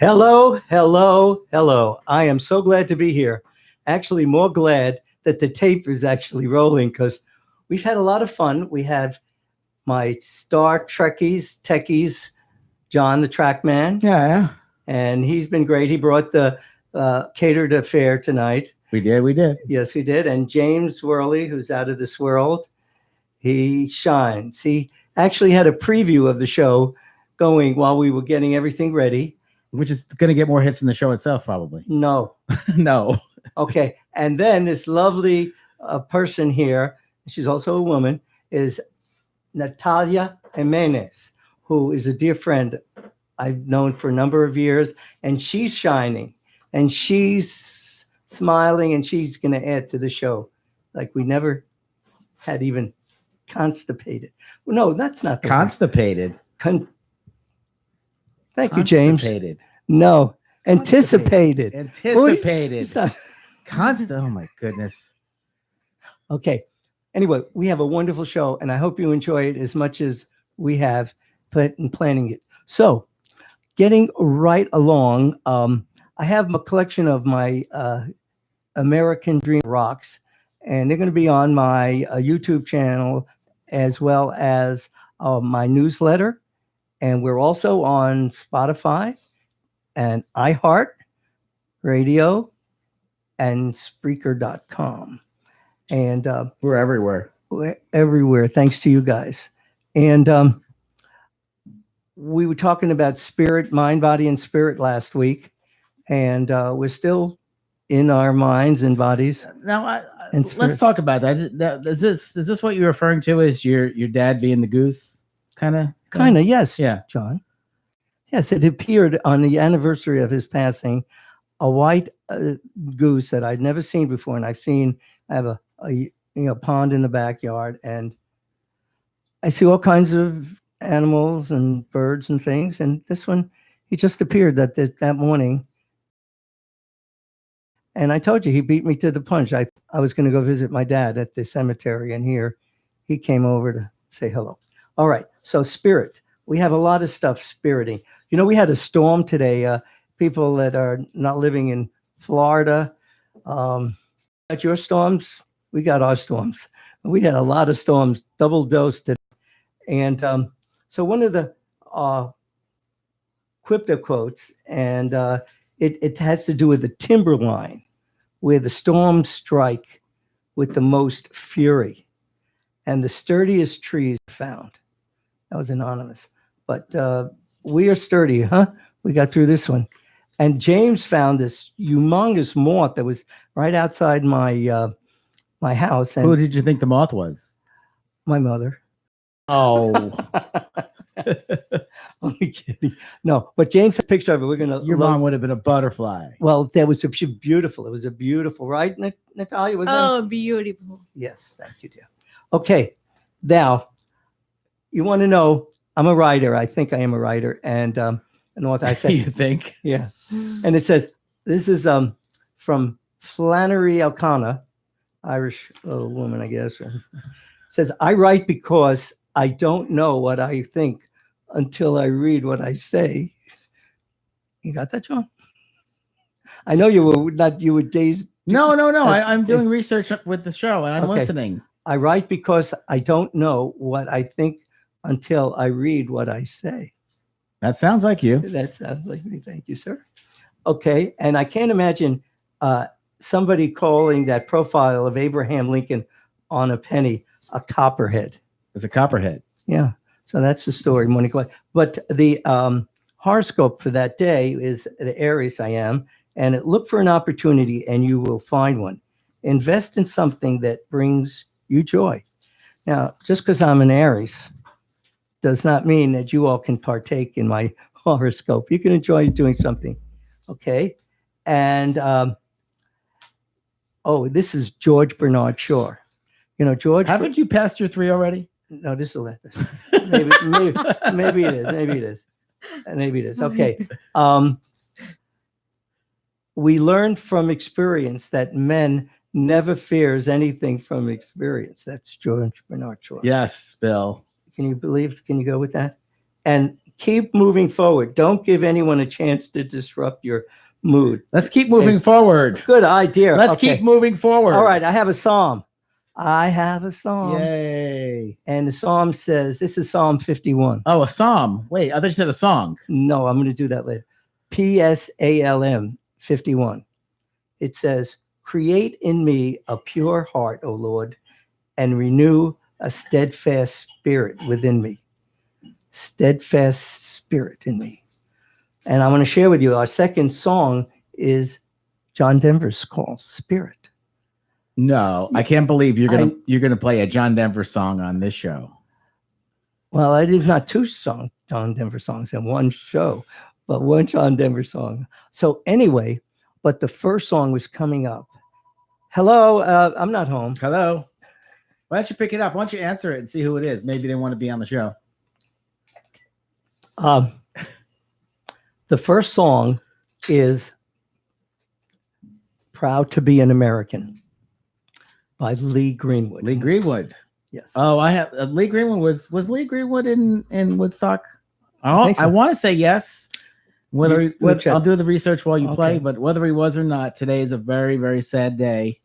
Hello, hello, hello. I am so glad to be here. Actually, more glad that the tape is actually rolling because we've had a lot of fun. We have my Star Trekkies, techies, John the Trackman, Yeah, and he's been great. He brought the catered affair tonight. we did. Yes, he did. And James Worley, who's out of this world, he shines. He actually had a preview of the show going while we were getting everything ready. Which is going to get more hits than the show itself, probably. No. No. Okay. And then this lovely person here, she's also a woman, is Natalia Jimenez, who is a dear friend I've known for a number of years. And she's shining and she's smiling and she's going to add to the show like we never had even constipated. Well, no, that's not the word. Constipated. Thank you, James. Constipated. No, anticipated. Anticipated. It's not- Oh my goodness. Okay. Anyway, we have a wonderful show, and I hope you enjoy it as much as we have in planning it. So, getting right along, I have a collection of my American Dream rocks, and they're going to be on my YouTube channel as well as my newsletter. And we're also on Spotify and iHeart Radio and Spreaker.com. And We're everywhere. we're everywhere, thanks to you guys. And we were talking about spirit, mind, body, and spirit last week. And we're still in our minds and bodies. Now, And let's talk about that. Is this what you're referring to as your dad being the goose? Kind of, Yes. Yeah. John. Yes, it appeared on the anniversary of his passing, a white goose that I'd never seen before. And I have a pond in the backyard, and I see all kinds of animals and birds and things. And this one, he just appeared that morning. And I told you, he beat me to the punch. I was going to go visit my dad at the cemetery, and here he came over to say hello. All right. So spirit, we have a lot of stuff spiriting. You know, we had a storm today. People that are not living in Florida, at your storms, we got our storms. We had a lot of storms, double dose today. And so one of the crypto quotes, and it has to do with the timberline, where the storms strike with the most fury, and the sturdiest trees are found. That was anonymous, but we are sturdy, huh? We got through this one. And James found this humongous moth that was right outside my my house. And Who did you think the moth was? my mother. Oh, Only kidding. No, but James had a picture of it. We're gonna. your mom would have been a butterfly. Well, there was beautiful. It was a beautiful, right, Natalia? Was Oh, beautiful. Yes, thank you, dear. Okay, now you want to know? I'm a writer. I think I am a writer, and an author. I said, You think? yeah. And it says this is from Flannery O'Connor, Irish woman, I guess. Says, I write because I don't know what I think until I read what I say. You got that, John? I know you were not. You were dazed. No. I'm doing research with the show and I'm Okay. listening. I write because I don't know what I think until I read what I say. That sounds like you. That sounds like me. Thank you, sir. Okay. And I can't imagine somebody calling that profile of Abraham Lincoln on a penny a copperhead. It's a copperhead. Yeah. So that's the story, Monica. But the horoscope for that day is the Aries I am, and look for an opportunity and you will find one. Invest in something that brings you joy. Now, just because I'm an Aries does not mean that you all can partake in my horoscope. You can enjoy doing something. Okay. And this is George Bernard Shaw. You know, George. Haven't you passed your 3 already? No, this is maybe it is. Maybe it is. Okay. We learned from experience that men never fears anything from experience. That's George Bernard Shaw. Yes, Bill. Can you go with that? And keep moving forward. Don't give anyone a chance to disrupt your mood. Let's keep moving forward. Good idea. Let's Okay. keep moving forward. All right. I have a psalm. I have a psalm. Yay. And the psalm says, this is Psalm 51. Oh, a psalm. Wait, I thought you said a song. No, I'm going to do that later. PSALM 51. It says, create in me a pure heart, O Lord, and renew a steadfast spirit within me. Steadfast spirit in me. And I want to share with you, our second song is John Denver's called Spirit. No, I can't believe you're gonna play a John Denver song on this show. Well, I did not two John Denver songs in one show, but one John Denver song. So anyway, but the first song was coming up. Hello, I'm not home. Hello. Why don't you pick it up? Why don't you answer it and see who it is? Maybe they want to be on the show. The first song is Proud to Be an American by Lee Greenwood. Lee Greenwood. Yes. Oh, I have Lee Greenwood. Was Lee Greenwood in Woodstock? think so. I want to say yes. I'll do the research while you play, Okay. but whether he was or not, today is a very, very sad day.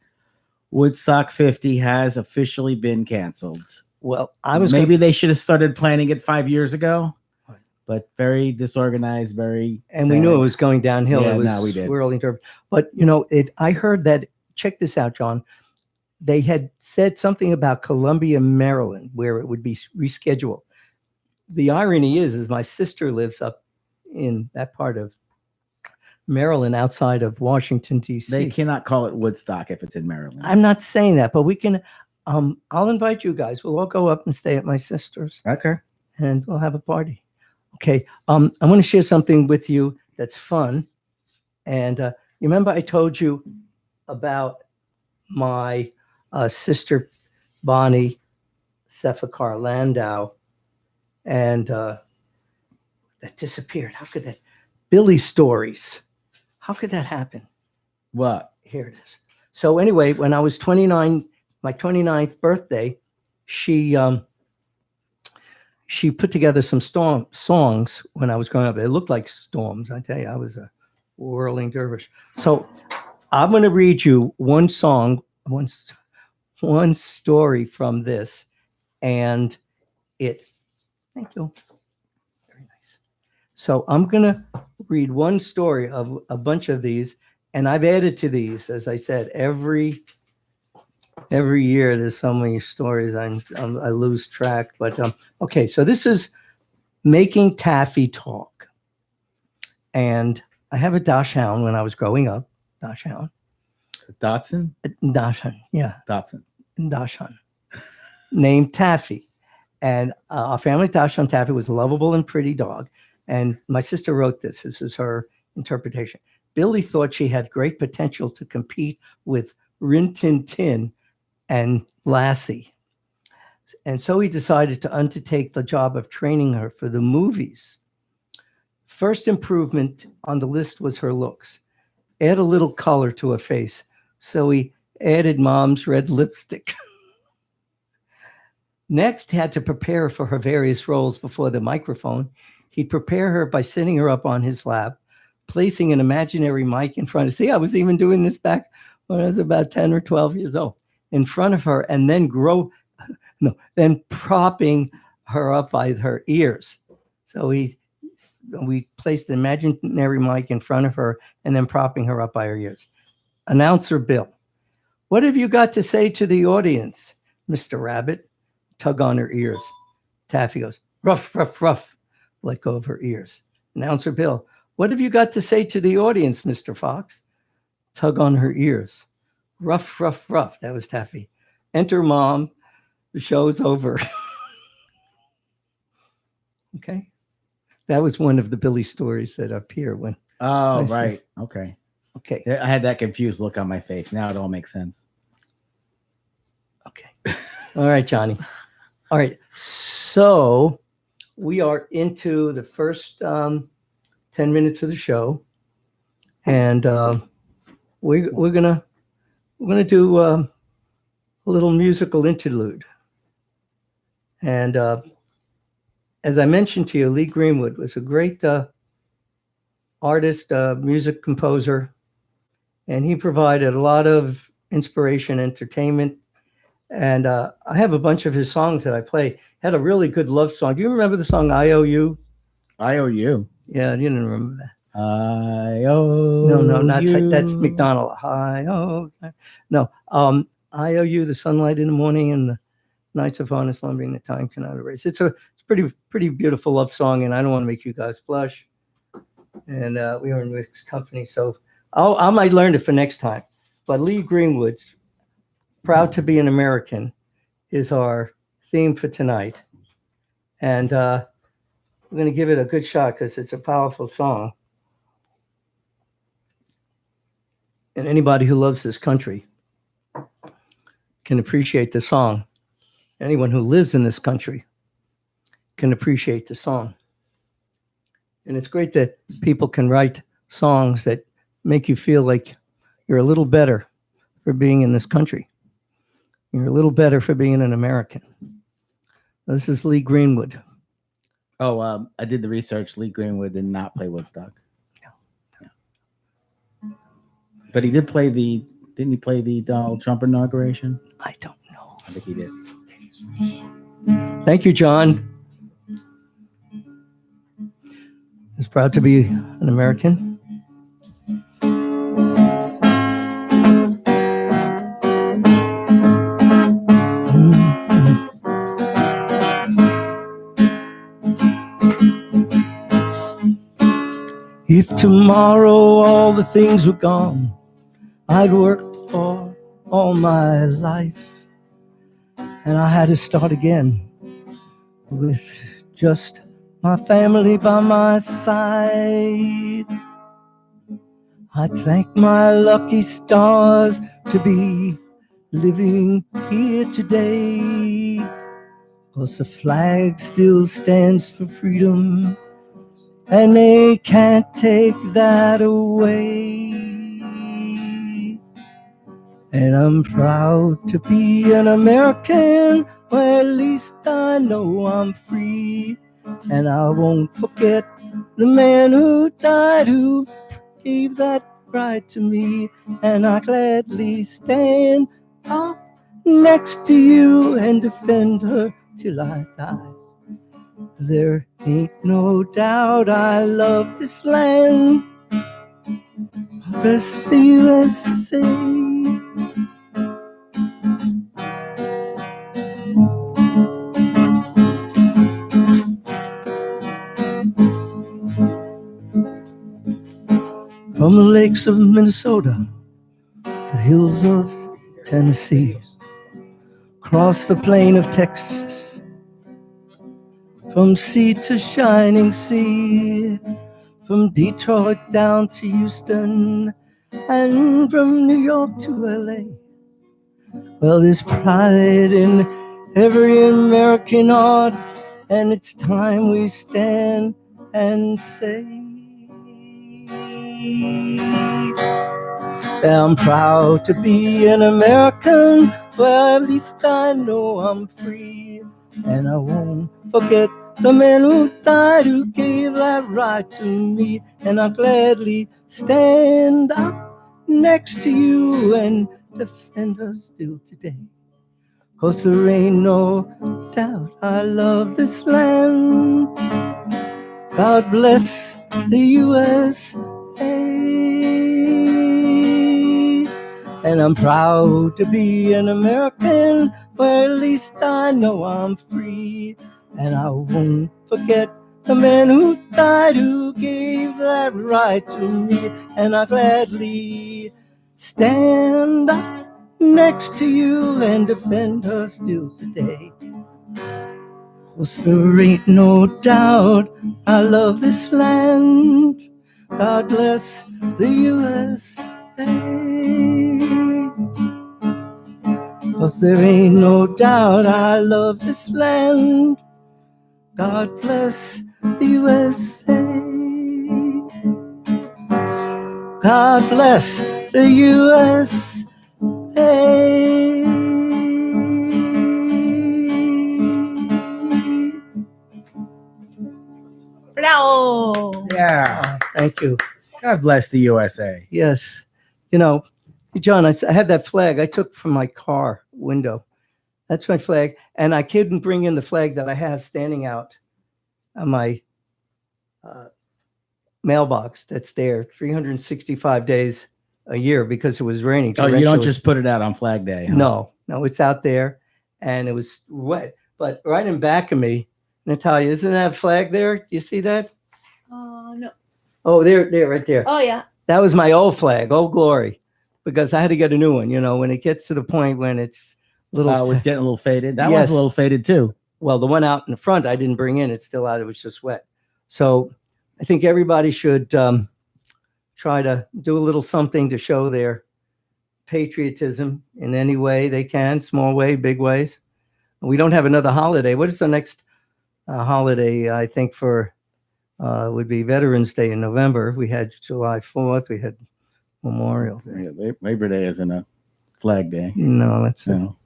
Woodstock 50 has officially been canceled. Well, I was Maybe they should have started planning it 5 years ago, Right. but very disorganized, very and we knew it sad. was going downhill. Yeah, It was no, we did. swirling turbulence. But you know, I heard that. Check this out, John. They had said something about Columbia, Maryland, where it would be rescheduled. The irony is my sister lives up in that part of Maryland, outside of Washington D.C. They cannot call it Woodstock if it's in Maryland. I'm not saying that, but we can. I'll invite you guys. We'll all go up and stay at my sister's, Okay. and we'll have a party. Okay. I want to share something with you that's fun. And you remember I told you about my sister Bonnie Cephakar Landau, and that disappeared. How could that? Billy Stories. How could that happen? What? Here it is. So anyway, when I was 29, my 29th birthday, she put together some songs when I was growing up. They looked like storms. I tell you, I was a whirling dervish. So I'm going to read you one song, one story from this, and it. Thank you. Very nice. So I'm going to read one story of a bunch of these, and I've added to these, as I said, every year there's so many stories I lose track. But okay, so this is Making Taffy Talk, and I have a Dachshund when I was growing up. Dachshund, yeah, Dachshund, named Taffy, and our family Dachshund Taffy was a lovable and pretty dog. And my sister wrote this. This is her interpretation. Billy thought she had great potential to compete with Rin Tin Tin and Lassie. And so he decided to undertake the job of training her for the movies. First improvement on the list was her looks. Add a little color to her face. So he added Mom's red lipstick. Next, had to prepare for her various roles before the microphone. He'd prepare her by sitting her up on his lap, placing an imaginary mic in front of. See, I was even doing this back when I was about 10 or 12 years old, in front of her, and then propping her up by her ears. So we placed the imaginary mic in front of her and then propping her up by her ears. Announcer Bill, what have you got to say to the audience, Mr. Rabbit? Tug on her ears. Taffy goes, ruff, ruff, ruff. Let go of her ears. Announcer Bill, what have you got to say to the audience, Mr. Fox? Tug on her ears. Ruff, ruff, ruff. That was Taffy. Enter Mom. The show's over. Okay. That was one of the Billy stories that appear when. Oh, I see. right. Okay. Okay. I had that confused look on my face. Now it all makes sense. Okay. All right, Johnny. All right. So we are into the first 10 minutes of the show, and we're gonna do a little musical interlude, and as I mentioned to you, Lee Greenwood was a great artist, music composer, and he provided a lot of inspiration, entertainment. And I have a bunch of his songs that I play. Had a really good love song. Do you remember the song "I.O.U"? IOU. Yeah, you didn't remember that. IOU. No, not that's McDonald. No, "I.O.U." The sunlight in the morning and the nights of honest slumbering, the time cannot erase. It's pretty beautiful love song, and I don't want to make you guys blush. And we are in mixed company, so I might learn it for next time. But Lee Greenwood's "Proud to Be an American" is our theme for tonight, and we're going to give it a good shot because it's a powerful song. And anybody who loves this country can appreciate the song. Anyone who lives in this country can appreciate the song. And it's great that people can write songs that make you feel like you're a little better for being in this country. You're a little better for being an American. This is Lee Greenwood. Oh, I did the research. Lee Greenwood did not play Woodstock. No. But he did play didn't he play the Donald Trump inauguration? I don't know. I think he did. Thank you, John. Is proud to be an American. If tomorrow all the things were gone I'd worked for all my life, and I had to start again with just my family by my side, I'd thank my lucky stars to be living here today, 'cause the flag still stands for freedom and they can't take that away. And I'm proud to be an American, well, at least I know I'm free. And I won't forget the man who died, who gave that right to me. And I gladly stand up next to you and defend her till I die. There ain't no doubt I love this land, bless the USA. From the lakes of Minnesota, the hills of Tennessee, across the plain of Texas, from sea to shining sea, from Detroit down to Houston, and from New York to LA. Well, there's pride in every American heart, and it's time we stand and say, I'm proud to be an American, well, at least I know I'm free. And I won't forget the man who died, who gave that right to me. And I'll gladly stand up next to you and defend her still today. 'Cause there ain't no doubt I love this land. God bless the USA. And I'm proud to be an American, well, at least I know I'm free. And I won't forget the man who died, who gave that right to me. And I gladly stand up next to you and defend her still today. 'Cause there ain't no doubt I love this land. God bless the USA. 'Cause there ain't no doubt I love this land. God bless the USA. God bless the USA. Bravo! Yeah. Thank you. God bless the USA. Yes. You know, John, I had that flag I took from my car window. That's my flag. And I couldn't bring in the flag that I have standing out on my mailbox that's there 365 days a year because it was raining. Oh, you don't torrentially. just put it out on Flag Day. Huh? No, it's out there and it was wet. But right in back of me, Natalia, isn't that flag there? Do you see that? No. Oh, there, right there. Oh, yeah. That was my old flag, Old Glory, because I had to get a new one. You know, when it gets to the point when it's little, Oh, it's getting a little faded. That Yes. one's a little faded too. well, the one out in the front I didn't bring in. It's still out. It was just wet. So I think everybody should try to do a little something to show their patriotism in any way they can, small way, big ways. We don't have another holiday. What is the next holiday? I think for would be Veterans Day in November. We had July 4th. We had Memorial Day. Yeah, Labor Day isn't a Flag Day. No, that's a No.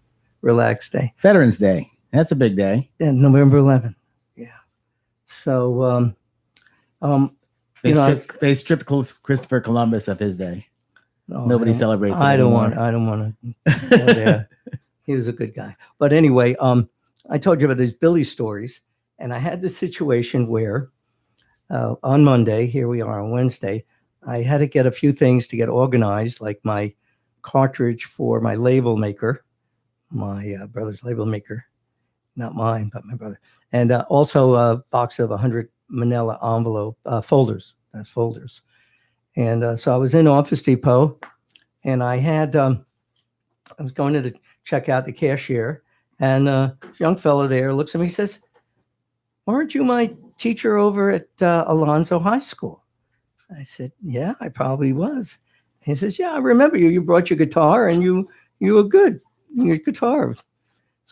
relaxed day. Veterans Day. That's a big day. And November 11th. Yeah. So, They You know, stripped Christopher Columbus of his day. no, Nobody I don't- celebrates it I don't anymore. want to go there. He was a good guy. But anyway, I told you about these Billy stories, and I had this situation where on Monday, here we are on Wednesday, I had to get a few things to get organized, like my cartridge for my label maker, my brother's label maker, not mine, but my brother, and also a box of 100 manila envelope folders, folders. And so I was in Office Depot, and I had I was going to check out the cashier, and a young fellow there looks at me, he says, "Weren't you my teacher over at Alonzo High School?" I said, "Yeah, I probably was." He says, "Yeah, I remember you. You brought your guitar, and you were good. Your guitar was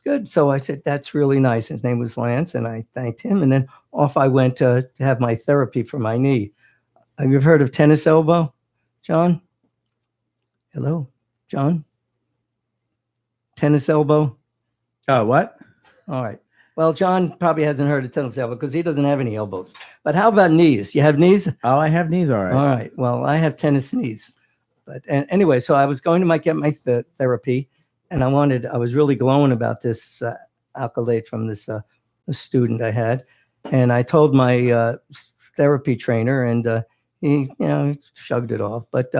good." So I said, "That's really nice." His name was Lance, and I thanked him, and then off I went to have my therapy for my knee. Have you ever heard of tennis elbow, John? Hello, John? Tennis elbow? Oh, what? All right. Well, John probably hasn't heard of tennis elbow because he doesn't have any elbows. But how about knees? You have knees? Oh, I have knees. All right. All right. Well, I have tennis knees. But anyway, so I was going to get my therapy, and I was really glowing about this accolade from this a student I had. And I told my therapy trainer, and he shrugged it off. But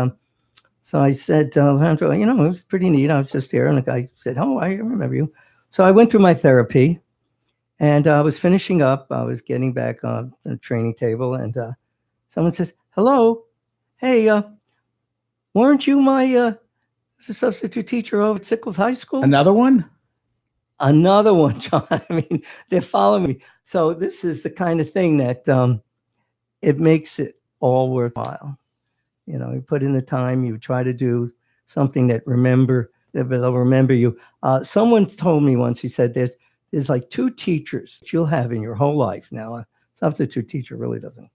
so I said, Alejandro, it was pretty neat. I was just there, and the guy said, "Oh, I remember you." So I went through my therapy, and I was finishing up. I was getting back on the training table, and someone says, "Hello, hey, weren't you my substitute teacher over at Sickles High School?" Another one? Another one, John. I mean, they're following me. So this is the kind of thing that it makes it all worthwhile. You put in the time, you try to do something that they'll remember you. Someone told me once, he said, there's like 2 teachers that you'll have in your whole life. Now, a substitute teacher really doesn't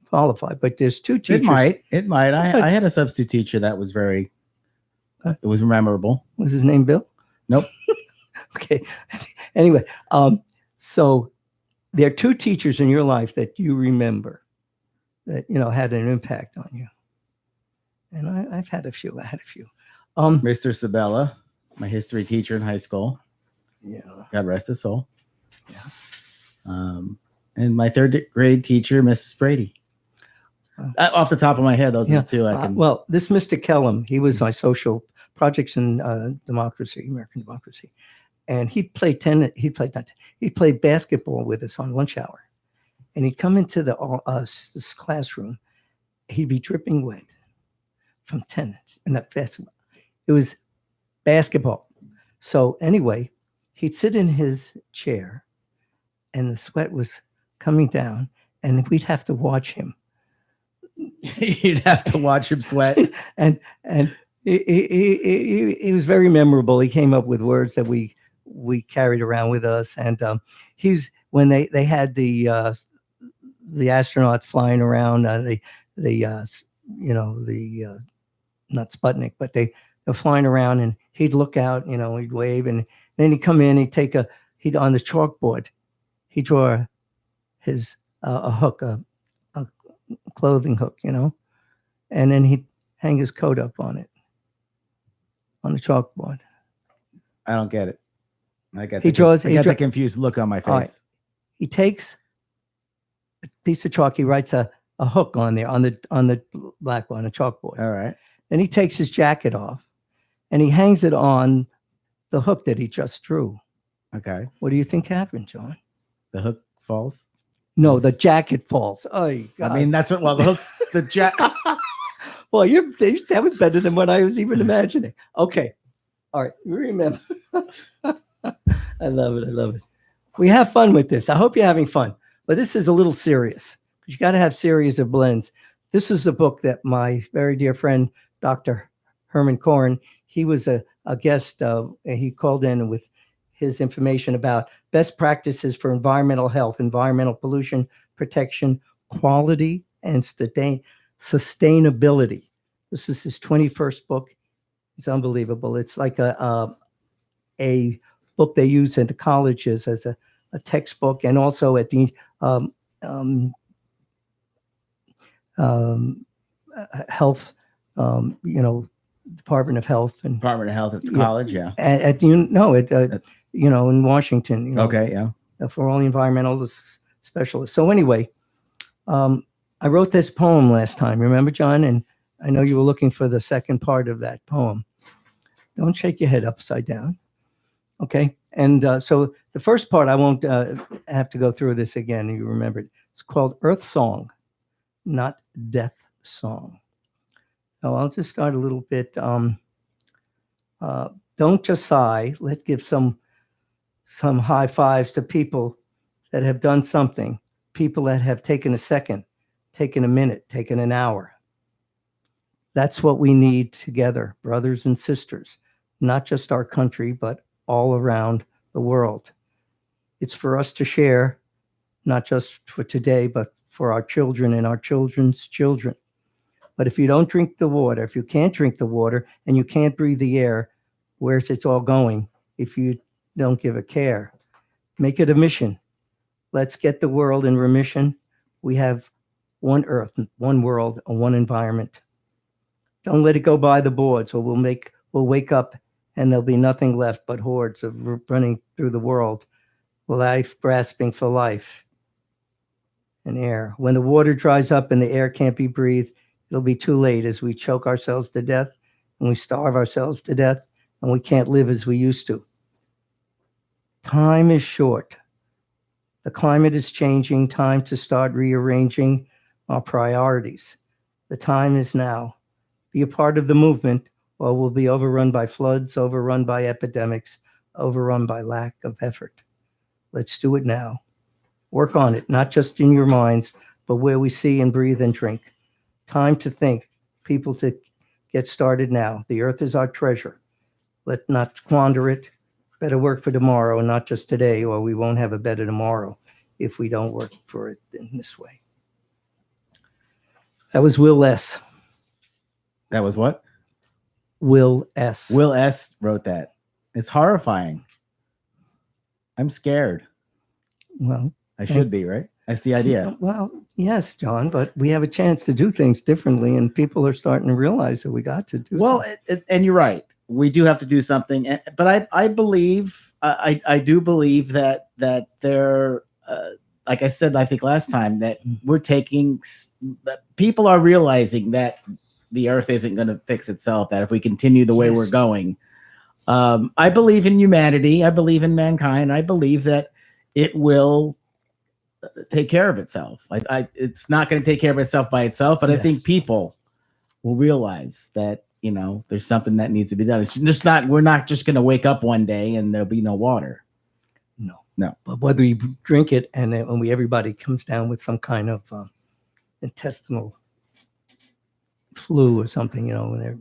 qualify, but there's 2 teachers. It might. I had a substitute teacher that was it was memorable. Was his name Bill? Nope. Okay. Anyway, so there are 2 teachers in your life that you remember that, had an impact on you. And I've had a few. Mr. Sabella, my history teacher in high school. Yeah. God rest his soul. Yeah. And my 3rd grade teacher, Mrs. Brady. Off the top of my head, those are the 2 I can. Well, this Mr. Kellum, he was my social projects in democracy, American democracy. And he'd play tennis. He'd play basketball with us on lunch hour. And he'd come into this classroom. He'd be dripping wet from tennis and not basketball. It was basketball. So anyway, he'd sit in his chair, and the sweat was coming down, and we'd have to watch him. You'd have to watch him sweat. and he was very memorable. He came up with words that we carried around with us, and when they had the astronauts flying around not Sputnik, but they're flying around, and he'd look out, he'd wave, and then he'd come in, he'd on the chalkboard, he'd draw his a hook, a clothing hook, and then he'd hang his coat up on it, on the chalkboard. I don't get it. I got He draws- I he got the draw- confused look on my face. All right. He takes a piece of chalk, he writes a hook on there, on the blackboard, on a chalkboard. All right. Then he takes his jacket off and he hangs it on the hook that he just drew. Okay. What do you think happened, John? The hook falls. No, the jacket falls. Oh, God. I mean, that's what. Well, the hook, the jack. Well, that was better than what I was even imagining. Okay. All right. Remember. I love it. I love it. We have fun with this. I hope you're having fun. But this is a little serious. You got to have series of blends. This is a book that my very dear friend, Dr. Herman Koren, he was a guest. He called in with his information about best practices for environmental health, environmental pollution protection, quality, and sustainability. This is his 21st book. It's unbelievable. It's like a book they use in the colleges as a textbook, and also at the health, Department of Health and Department of Health at the Yeah. college. Yeah. in Washington. Okay. Yeah. For all the environmental specialists. So anyway, I wrote this poem last time. Remember, John? And I know you were looking for the second part of that poem. Don't shake your head upside down. Okay. And so the first part, I won't have to go through this again. You remember it. It's called Earth Song, not Death Song. So I'll just start a little bit. Don't just sigh. Let's give some high fives to people that have done something, people that have taken a second, taken a minute, taken an hour. That's what we need together, brothers and sisters, not just our country, but all around the world. It's for us to share, not just for today, but for our children and our children's children. But if you don't drink the water, if you can't drink the water and you can't breathe the air, where's it's all going if you don't give a care? Make it a mission. Let's get the world in remission. We have one earth, one world, and one environment. Don't let it go by the boards, or we'll wake up and there'll be nothing left but hordes of running through the world, life grasping for life and air. When the water dries up and the air can't be breathed, it'll be too late as we choke ourselves to death and we starve ourselves to death and we can't live as we used to. Time is short. The climate is changing. Time to start rearranging our priorities. The time is now. Be a part of the movement, or we'll be overrun by floods, overrun by epidemics, overrun by lack of effort. Let's do it now. Work on it, not just in your minds, but where we see and breathe and drink. Time to think, people to get started now. The earth is our treasure. Let's not squander it. Better work for tomorrow and not just today, or we won't have a better tomorrow if we don't work for it in this way. That was Will S. That was what? Will S. Will S. wrote that. It's horrifying. I'm scared. Well, I should be, right? That's the idea. Well, yes, John, but we have a chance to do things differently, and people are starting to realize that we got to do Well, something. and you're right. We do have to do something. But I believe, I do believe that there, like I said, I think last time, that we're taking, people are realizing that the earth isn't going to fix itself, that if we continue the way Yes. we're going, I believe in humanity. I believe in mankind. I believe that it will take care of itself. It's not going to take care of itself by itself, but I Yes. think people will realize that, there's something that needs to be done. It's just not, we're not just going to wake up one day and there'll be no water. No. No. But whether we drink it and then when everybody comes down with some kind of intestinal flu or something, when their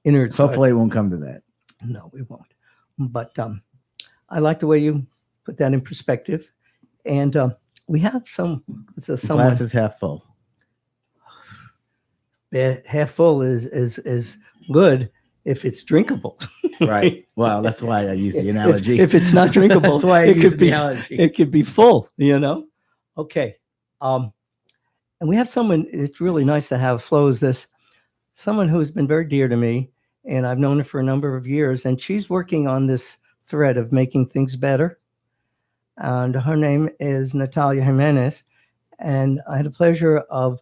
innards. Hopefully it won't come to that. No, we won't. But I like the way you put that in perspective. And we have someone. Glass is half full. Half full is good if it's drinkable. Right. Well, that's why I use the analogy. If it's not drinkable, That's why I it use could the be analogy. it could be full. Okay. And we have someone, it's really nice to have flows this, someone who's been very dear to me, and I've known her for a number of years, and she's working on this thread of making things better. And her name is Natalia Jimenez. And I had the pleasure of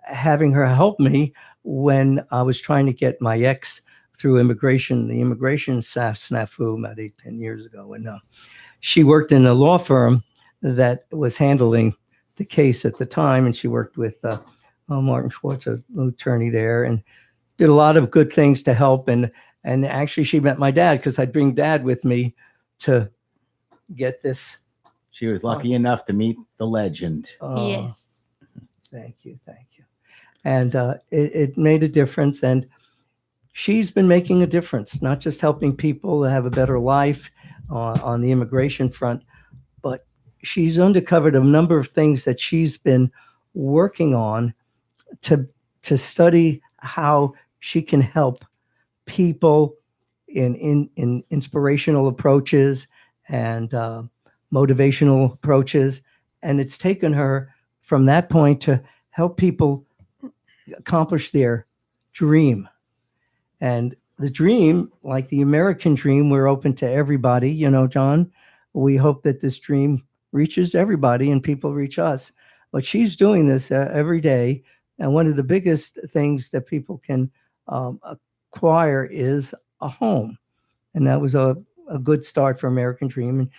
having her help me when I was trying to get my ex through immigration, the immigration snafu about 10 years ago. And she worked in a law firm that was handling the case at the time. And she worked with Martin Schwartz, an attorney there, and did a lot of good things to help. And actually, she met my dad because I'd bring dad with me to get this. She was lucky enough to meet the legend. Yes. Thank you. And it made a difference. And she's been making a difference, not just helping people have a better life on the immigration front, but she's uncovered a number of things that she's been working on to study how she can help people in inspirational approaches and motivational approaches. And it's taken her from that point to help people accomplish their dream. And the dream, like the American dream, we're open to everybody, you know, John. We hope that this dream reaches everybody and people reach us. But she's doing this every day. And one of the biggest things that people can acquire is a home. And that was a good start for American Dream.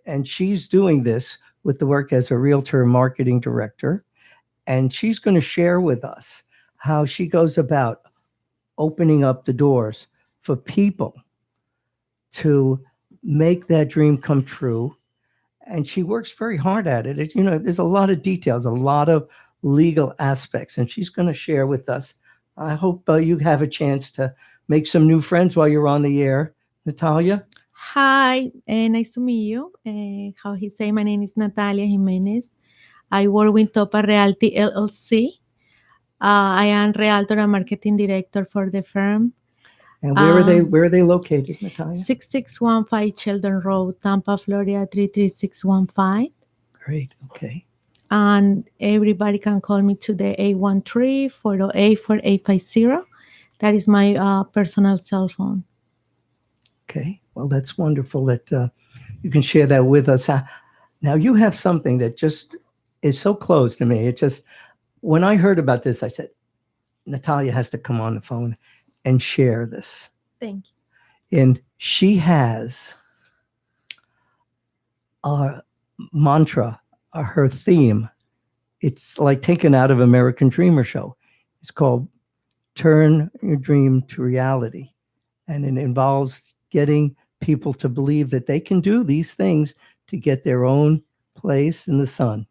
And she's doing this with the work as a realtor marketing director. And she's going to share with us how she goes about opening up the doors for people to make that dream come true. And she works very hard at it. You know, there's a lot of details, a lot of legal aspects, and she's going to share with us. I hope you have a chance to make some new friends while you're on the air. Natalia? Hi, nice to meet you. How he say, my name is Natalia Jimenez. I work with Topa Realty LLC. I am realtor and marketing director for the firm. And where are they located, Natalia? 6615 Sheldon Road, Tampa, Florida 33615. Great. Okay. And everybody can call me today 813-408-4850. That is my personal cell phone. Okay. Well, that's wonderful that you can share that with us. Now, you have something that just is so close to me. It just, when I heard about this, I said, Natalia has to come on the phone and share this. Thank you. And she has a mantra, her theme. It's like taken out of American Dreamer show. It's called Turn Your Dream to Reality. And it involves getting people to believe that they can do these things to get their own place in the sun.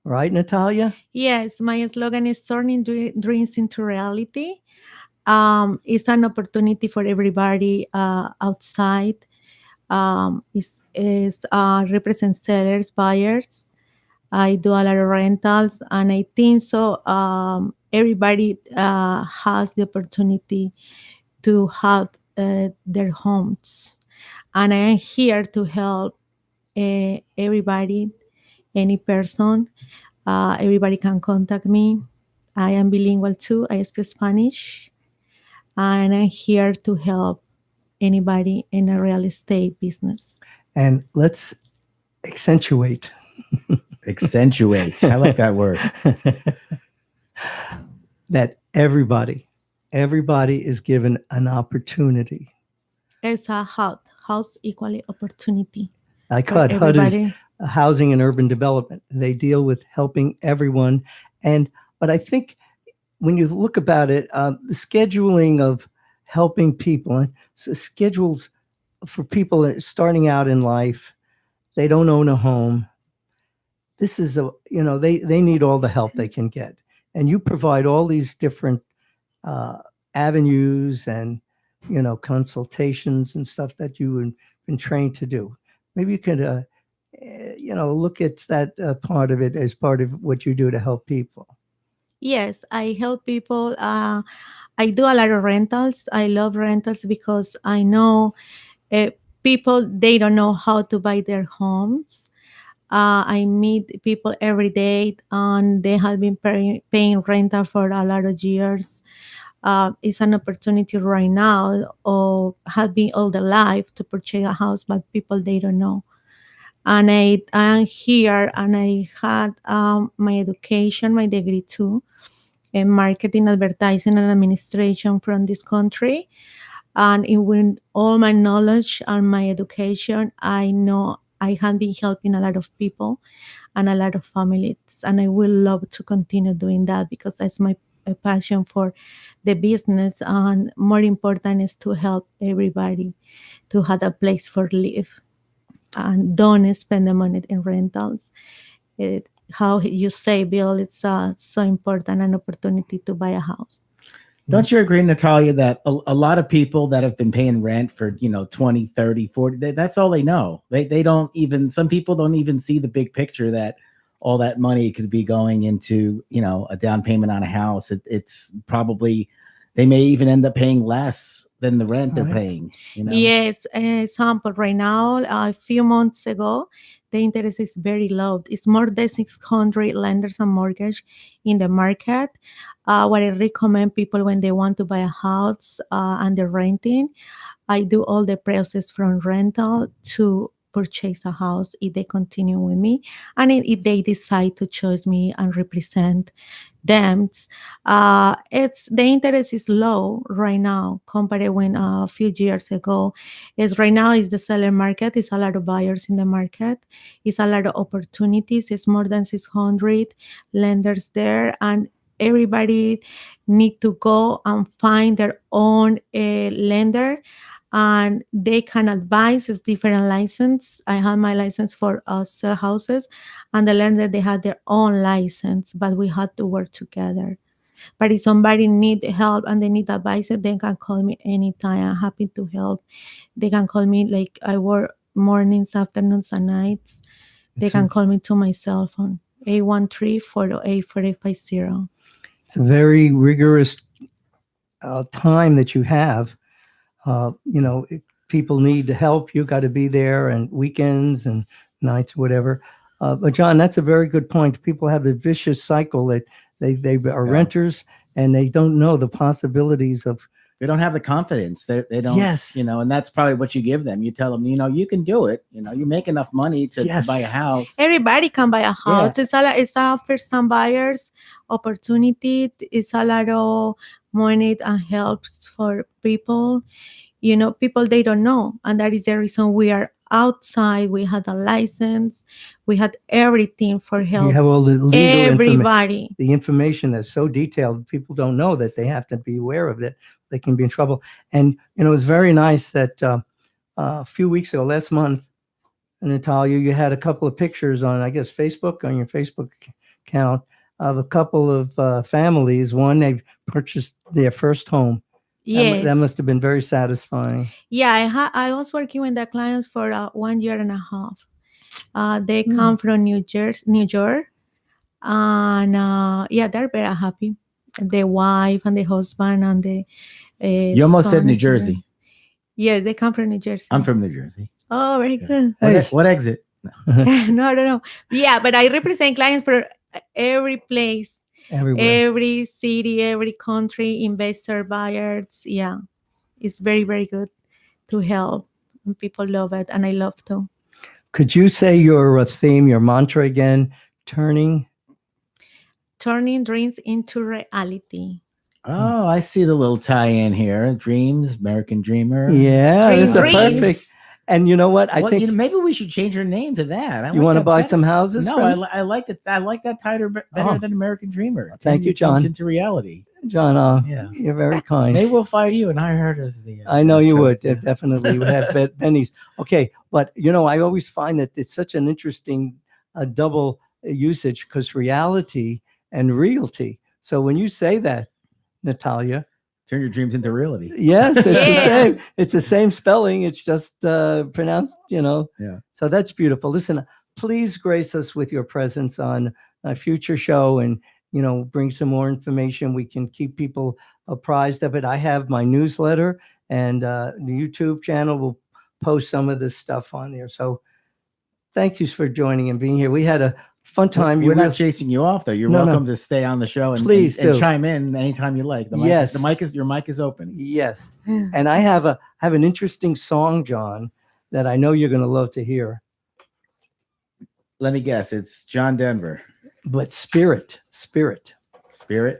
Right, Natalia? Yes, my slogan is turning dreams into reality. It's an opportunity for everybody outside. It's represent sellers, buyers. I do a lot of rentals, and I think so. Everybody has the opportunity to have their homes, and I am here to help everybody, any person. Everybody can contact me. I am bilingual too. I speak Spanish, and I'm here to help anybody in a real estate business. And let's accentuate. Accentuate. I like that word. That everybody is given an opportunity. It's a house equally opportunity. Like for HUD. HUD is everybody. Housing and Urban Development. They deal with helping everyone. But I think when you look about it, the scheduling of helping people, schedules for people starting out in life, they don't own a home. This is they need all the help they can get. And you provide all these different avenues and, consultations and stuff that you've been trained to do. Maybe you could, look at that part of it as part of what you do to help people. Yes, I help people. I do a lot of rentals. I love rentals because I know people, they don't know how to buy their homes. I meet people every day, and they have been paying rental for a lot of years. It's an opportunity right now, or have been all the life, to purchase a house, but people, they don't know. And I am here, and I had my education, my degree too, in marketing, advertising, and administration from this country. And with all my knowledge and my education, I know I have been helping a lot of people and a lot of families. And I will love to continue doing that, because that's my passion for the business. And more important is to help everybody to have a place for live, and don't spend the money in rentals. How you say, Bill, it's so important, an opportunity to buy a house. Don't you agree, Natalia, that a lot of people that have been paying rent for, 20, 30, 40, that's all they know. They don't even, some people don't even see the big picture, that all that money could be going into, a down payment on a house. It's probably, they may even end up paying less than the rent they're Right. paying. Yes, example, right now, a few months ago, the interest is very low. It's more than 600 lenders and mortgage in the market. What I recommend people when they want to buy a house and they're renting, I do all the process from rental to purchase a house if they continue with me, and if they decide to choose me and represent them. It's the interest is low right now compared when a few years ago. Is right now is the seller market. It's a lot of buyers in the market. It's a lot of opportunities. It's more than 600 lenders there, and everybody need to go and find their own lender, and they can advise. It's different license. I have my license for sell houses, and the lender, they had their own license, but we had to work together. But if somebody need help and they need advice, they can call me anytime. I'm happy to help. They can call me, like, I work mornings, afternoons, and nights. They can call me to my cell phone, 813-408-4850. It's a very rigorous time that you have. People need help. You got to be there, and weekends and nights, whatever. But John, that's a very good point. People have the vicious cycle that they are renters, and they don't know the possibilities of. They don't have the confidence. They don't, Yes. And that's probably what you give them. You tell them, you can do it. You make enough money to Yes. buy a house. Everybody can buy a house. Yes. It's a first-time buyers opportunity. It's a lot of money and helps for people. People, they don't know, and that is the reason we are outside. We had a license. We had everything for help. You have all the legal Everybody. The information that's so detailed. People don't know that they have to be aware of it. They can be in trouble. And it was very nice that a few weeks ago, last month, Natalia, you had a couple of pictures on, I guess, Facebook, on your Facebook account, of a couple of families. One, they purchased their first home. Yes. That must have been very satisfying. Yeah, I was working with the clients for 1 year and a half. They come from New York, and they're very happy. The wife and the husband and the you almost son said New and children. Jersey. Yes, they come from New Jersey. I'm from New Jersey. Oh, very good. What exit? No. Yeah, but I represent clients for every place. Everywhere. Every city, every country, investor, buyers. Yeah, it's very, very good to help, and people love it, and I love to. Could you say your theme, your mantra again? Turning Dreams into reality. Oh, I see the little tie-in here. Dreams, American Dreamer. Yeah, Dream it's a dreams. perfect. And you know what? I think maybe we should change her name to that. you want to buy better. some houses. No, I like that. I like that title better than American Dreamer. Thank you, Dreams John. Into reality. John, Yeah. you're very kind. Maybe we'll fire you and hire her as the. I know you would. trust, Definitely would have pennies. Okay, but I always find that it's such an interesting double usage, because reality and realty. So when you say that, Natalia, Turn your dreams into reality. yes, it's the Yeah. same. It's the same spelling. It's just pronounced, Yeah. So that's beautiful. Listen, please grace us with your presence on a future show, and bring some more information. We can keep people apprised of it. I have my newsletter, and the YouTube channel will post some of this stuff on there. So thank you for joining and being here. We had a fun time. We're You not really- chasing you off, though. You're No, no. welcome to stay on the show and Please and do. chime in anytime you like. Yes. Your mic is open. Yes. And I have an interesting song, John, that I know you're going to love to hear. Let me guess. It's John Denver. But Spirit. Spirit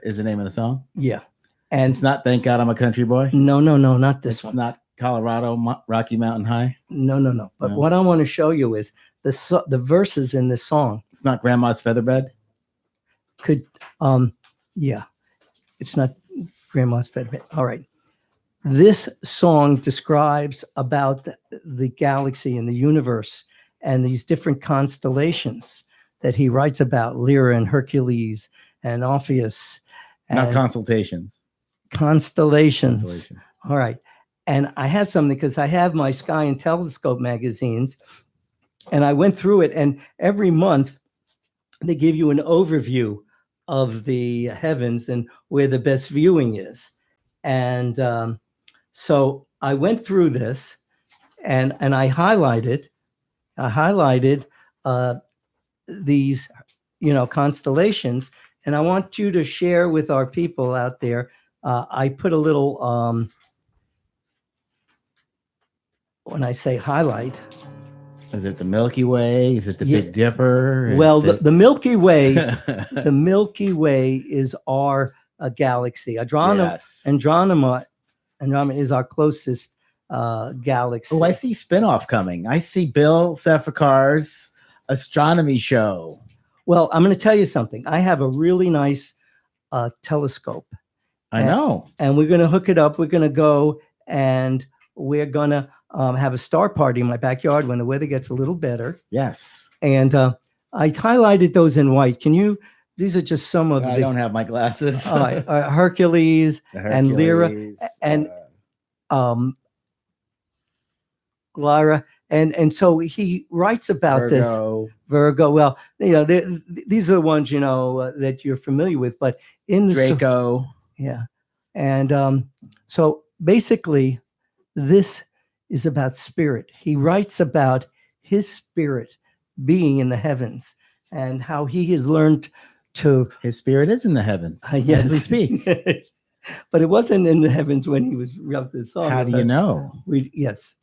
is the name of the song. Yeah. And And it's not Thank God I'm a Country Boy. no, not this It's one. not Colorado Rocky Mountain High. No. But No. what I want to show you is the verses in this song It's not Grandma's Featherbed. could, yeah, it's not Grandma's Fed. All right. This song describes about the galaxy and the universe and these different constellations that he writes about, Lyra and Hercules and Orpheus. Not and consultations. constellations. Constellations. All right. And I had something because I have my Sky and Telescope magazines, and I went through it, and every month they give you an overview of the heavens and where the best viewing is. And so I went through this, and I highlighted these, constellations, and I want you to share with our people out there. I put a little, when I say highlight, Is it the Milky Way? Is it the Yeah. Big Dipper? Is well, it- the Milky Way, the Milky Way is our galaxy. Andromeda is our closest galaxy. Oh, I see spinoff coming. I see Bill Safakar's astronomy show. Well, I'm going to tell you something. I have a really nice telescope, I know. and we're going to hook it up. We're going to go and we're going to have a star party in my backyard when the weather gets a little better. Yes. And I highlighted those in white. These are just some of I the don't have my glasses. Hercules, The and Lyra, Hercules, and- Lyra. And so he writes about this. Virgo. Well, these are the ones, that you're familiar with, but in the Draco. yeah. And so basically, this is about spirit. He writes about his spirit being in the heavens and how he has learned to. His spirit is in the heavens Yes, as we speak. But it wasn't in the heavens when he was wrote this song. How do you know? Yes.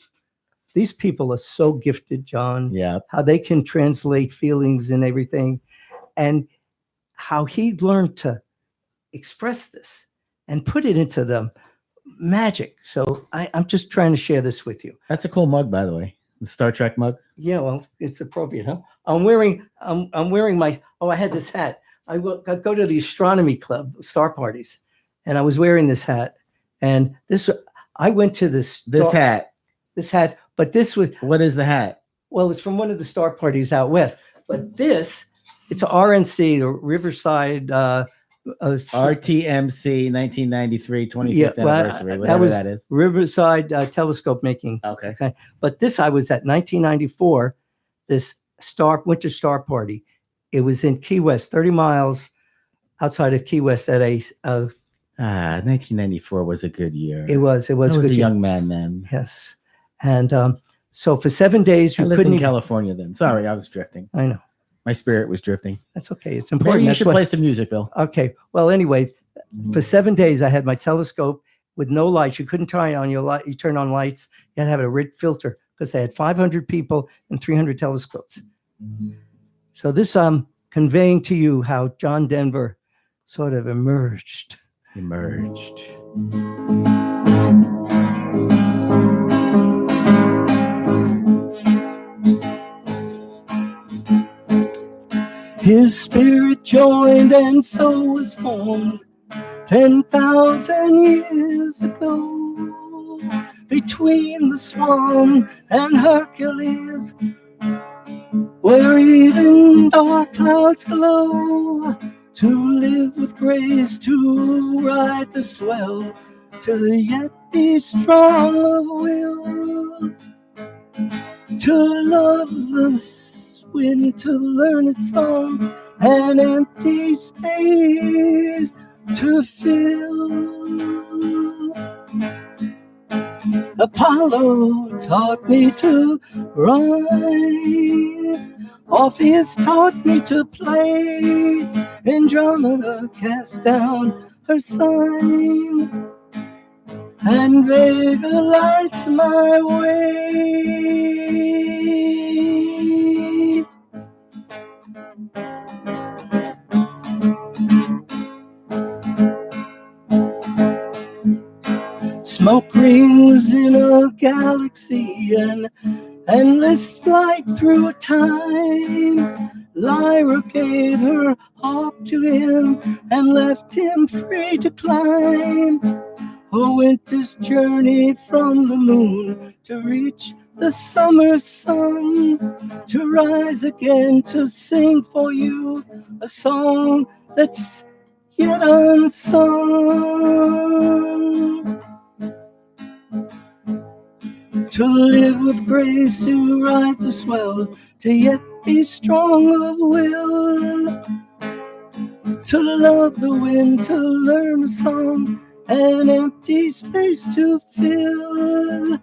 These people are so gifted, John. Yeah. How they can translate feelings and everything, and how he learned to express this and put it into the magic. So I'm just trying to share this with you. That's a cool mug, by the way. The Star Trek mug. Yeah, well, it's appropriate, huh? I'm wearing my. Oh, I had this hat. I go to the astronomy club star parties, and I was wearing this hat. And I went to this Hat. This hat, but this was. What is the hat? Well, it's from one of the star parties out west. But it's a RNC, the Riverside. RTMC 1993 25th Yeah, well, anniversary. that Whatever was- that is. Riverside telescope making. Okay. But I was at 1994, this winter star party. It was in Key West, 30 miles outside of Key West at 1994 was a good year. it was I was good a year. young man then. Yes. And so for 7 days, I you lived couldn't in even, California then. Sorry, I was drifting. I know. My spirit was drifting. That's okay. It's Maybe important. you That's should what- play some music, Bill. Okay. Well, anyway, for 7 days, I had my telescope with no lights. You couldn't turn on your light. You turn on lights. You had to have a red filter because they had 500 people and 300 telescopes. So this conveying to you how John Denver sort of emerged. Emerged. His spirit joined and so was formed 10,000 years ago between the Swan and Hercules, where even dark clouds glow, to live with grace, to ride the swell, to yet be strong of will, to love the wind, to learn its song, an empty space to fill. Apollo taught me to ride Orpheus taught me to play. Andromeda cast down her sign, and Vega lights my way. Smoke rings in a galaxy, an endless flight through time. Lyra gave her harp to him and left him free to climb a winter's journey from the moon to reach the summer sun, to rise again to sing for you a song that's yet unsung. To live with grace, to ride the swell, to yet be strong of will, to love the wind, to learn a song, an empty space to fill.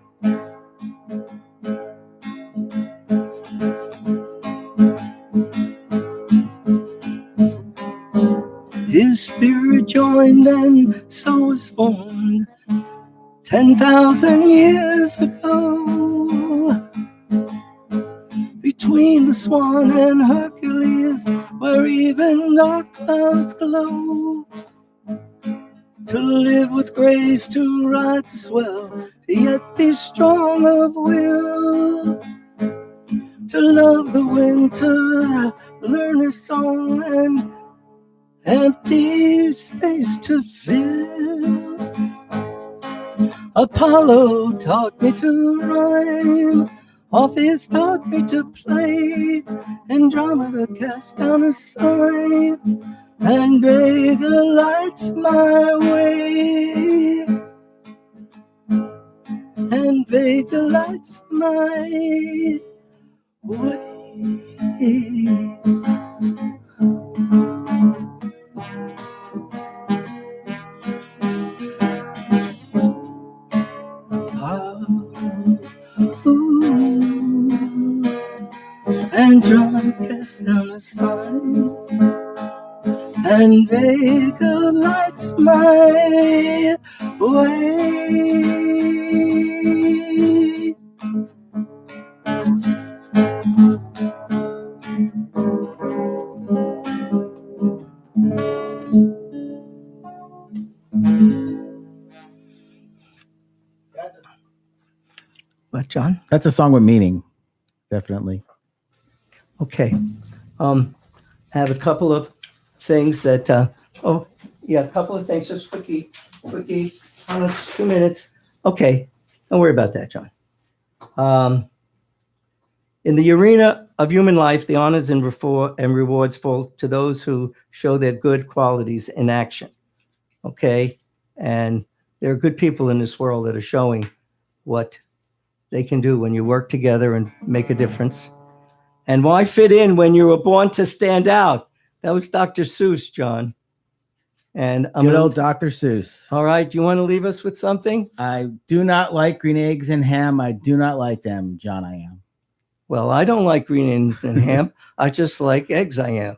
His spirit joined and so was formed 10,000 years ago, between the Swan and Hercules, where even dark clouds glow. To live with grace, to ride the swell, yet be strong of will, to love the wind, to learn a song, and empty space to fill. Apollo taught me to rhyme, Orpheus taught me to play, Andromeda cast down her sign, and Vega lights my way, and Vega lights my way. Andromeda cast down the sun, and Vega lights my way. What, John? That's a song with meaning, definitely. Okay. I have a couple of things that, a couple of things, just quickie, 2 minutes. Okay. Don't worry about that, John. In the arena of human life, the honors and rewards fall to those who show their good qualities in action. Okay. And there are good people in this world that are showing what they can do when you work together and make a difference. And why fit in when you were born to stand out? That was Dr. Seuss, John. And Good old Dr. Seuss. All right. Do you want to leave us with something? I do not like green eggs and ham. I do not like them, John. I am. Well, I don't like green eggs and ham. I just like eggs. I am.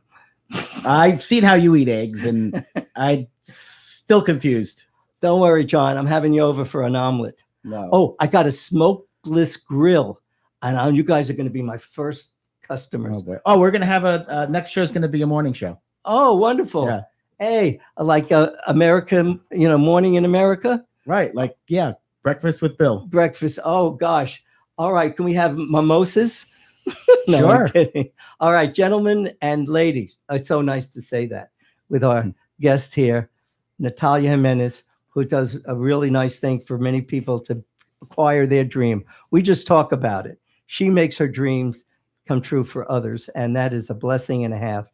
I've seen how you eat eggs, and I'm still confused. Don't worry, John. I'm having you over for an omelet. No. Oh, I got a smokeless grill, and you guys are going to be my first customers. Oh, boy. Oh, we're gonna have a next show is gonna be a morning show. Oh, wonderful. Yeah. Hey, like American, Morning in America. Right. Like, yeah, breakfast with Bill. Breakfast. Oh gosh. All right. Can we have mimosas? No, Sure. I'm kidding. All right, gentlemen and ladies. It's so nice to say that with our guest here, Natalia Jimenez, who does a really nice thing for many people to acquire their dream. We just talk about it. She makes her dreams come true for others, and that is a blessing and a half.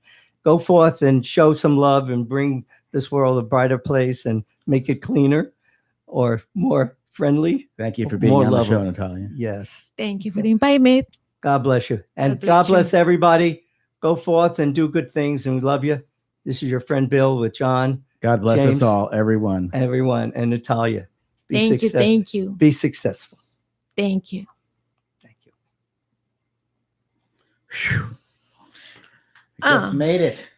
Go forth and show some love and bring this world a brighter place and make it cleaner or more friendly. Thank you for being More on the lovely. show, Natalia. Yes. Thank you for inviting me. God bless you. And God God bless bless everybody. Go forth and do good things, and we love you. This is your friend Bill with John, God bless James. us all, everyone. everyone, and Natalia. Thank you. Thank you. Be successful. Thank you. Thank you. Whew. Just Ah. made it.